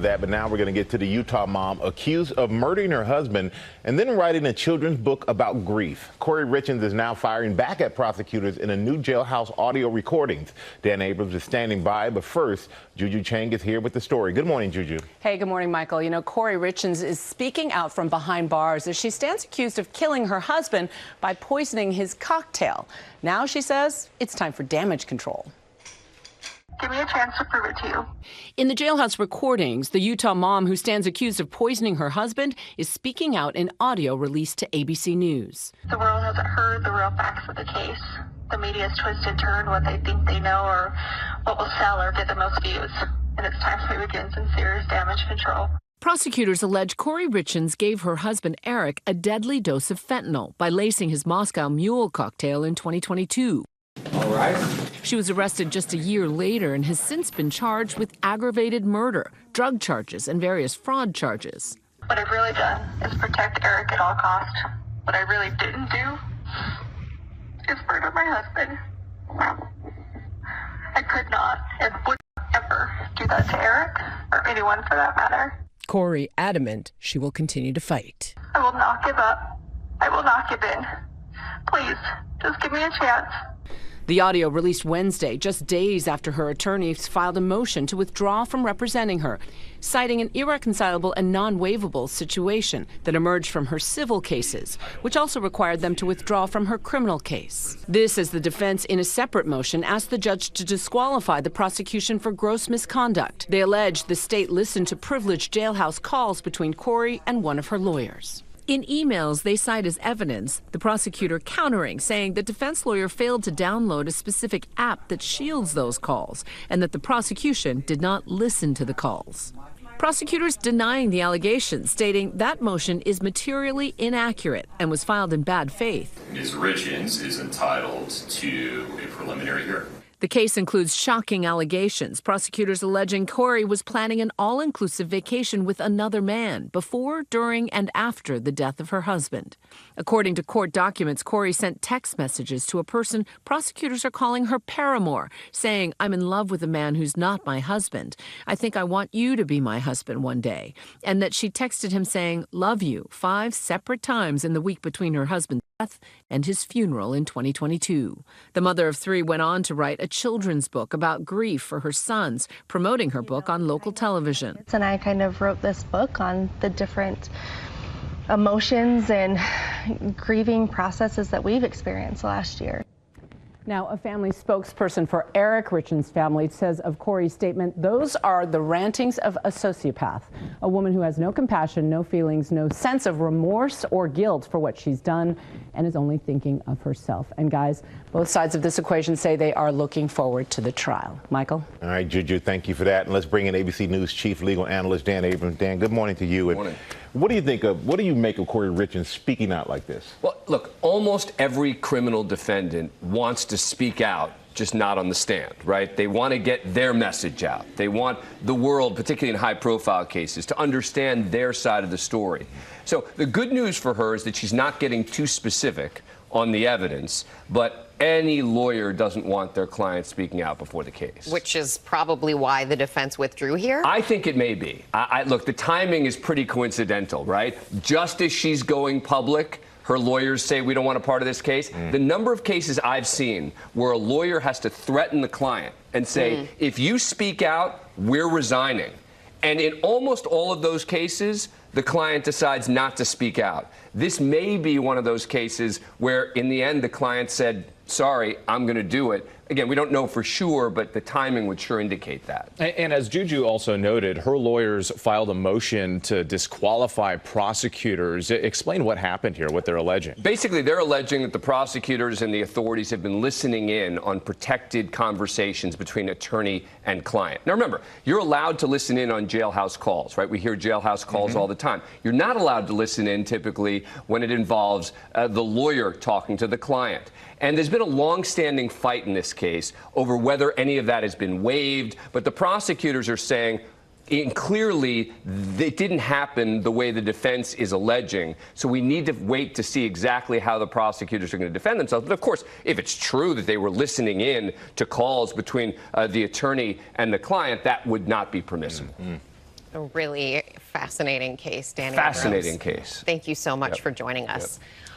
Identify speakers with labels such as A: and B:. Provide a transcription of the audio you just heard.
A: that, but now we're going to get to the Utah mom accused of murdering her husband and then writing a children's book about grief. Corey Richens is now firing back at prosecutors in a new jailhouse audio recordings. Dan Abrams is standing by, but first, Juju Chang is here with the story. Good morning, Juju.
B: Hey, good morning, Michael. You know, Corey Richens is speaking out from behind bars as she stands accused of killing her husband by poisoning his cocktail. Now she says it's time for damage control.
C: Give me a chance to prove it to you.
B: In the jailhouse recordings, the Utah mom who stands accused of poisoning her husband is speaking out in audio released to ABC News.
C: The world hasn't heard the real facts of the case. The media's twisted and turned what they think they know or what will sell or get the most views. And it's time to begin some serious damage control.
B: Prosecutors allege Corey Richens gave her husband Eric a deadly dose of fentanyl by lacing his Moscow Mule cocktail in 2022.
D: All right.
B: She was arrested just a year later and has since been charged with aggravated murder, drug charges, and various fraud charges.
C: What I've really done is protect Eric at all costs. What I really didn't do is murder my husband. I could not and would not ever do that to Eric or anyone for that matter.
B: Corey adamant she will continue to fight.
C: I will not give up. I will not give in. Please, just give me a chance.
B: The audio released Wednesday, just days after her attorneys filed a motion to withdraw from representing her, citing an irreconcilable and non-waivable situation that emerged from her civil cases, which also required them to withdraw from her criminal case. This, as the defense, in a separate motion, asked the judge to disqualify the prosecution for gross misconduct. They allege the state listened to privileged jailhouse calls between Corey and one of her lawyers. In emails they cite as evidence, the prosecutor countering, saying the defense lawyer failed to download a specific app that shields those calls and that the prosecution did not listen to the calls. Prosecutors denying the allegations, stating that motion is materially inaccurate and was filed in bad faith.
E: Ms. Richens is entitled to a preliminary hearing.
B: The case includes shocking allegations. Prosecutors alleging Corey was planning an all-inclusive vacation with another man before, during, and after the death of her husband. According to court documents, Corey sent text messages to a person prosecutors are calling her paramour, saying, "I'm in love with a man who's not my husband. I think I want you to be my husband one day." And that she texted him saying, "Love you," 5 separate times in the week between her husband's death and his funeral in 2022. The mother of 3 went on to write a children's book about grief for her sons, promoting her book on local television.
F: And I kind of wrote this book on the different emotions and grieving processes that we've experienced last year.
B: Now, a family spokesperson for Eric Richens' family says of Corey's statement, "Those are the rantings of a sociopath, a woman who has no compassion, no feelings, no sense of remorse or guilt for what she's done, and is only thinking of herself." And guys, both sides of this equation say they are looking forward to the trial. Michael?
A: All right, Juju, thank you for that. And let's bring in ABC News chief legal analyst Dan Abrams. Dan, good morning to you.
D: Good morning.
A: What do you make of Corey Richens speaking out like this?
D: Well, look, almost every criminal defendant wants to speak out, just not on the stand, right? They want to get their message out. They want the world, particularly in high-profile cases, to understand their side of the story. So the good news for her is that she's not getting too specific on the evidence, but any lawyer doesn't want their client speaking out before the case.
G: Which is probably why the defense withdrew here?
D: I think it may be. Look, the timing is pretty coincidental, right? Just as she's going public, her lawyers say we don't want a part of this case. The number of cases I've seen where a lawyer has to threaten the client and say, if you speak out, we're resigning. And in almost all of those cases, the client decides not to speak out. This may be one of those cases where, in the end, the client said, sorry, I'm going to do it. Again, we don't know for sure, but the timing would sure indicate that.
H: And as Juju also noted, her lawyers filed a motion to disqualify prosecutors. Explain what happened here, what they're alleging.
D: Basically, they're alleging that the prosecutors and the authorities have been listening in on protected conversations between attorney and client. Now, remember, you're allowed to listen in on jailhouse calls, right? We hear jailhouse calls all the time. You're not allowed to listen in typically when it involves the lawyer talking to the client. And there's been a long-standing fight in this case over whether any of that has been waived. But the prosecutors are saying clearly it didn't happen the way the defense is alleging. So we need to wait to see exactly how the prosecutors are going to defend themselves. But of course, if it's true that they were listening in to calls between the attorney and the client, that would not be permissible.
G: A really fascinating case, Danny.
D: Fascinating
G: Abrams.
D: case.
G: Thank you so much
D: Yep.
G: for joining us.
D: Yep.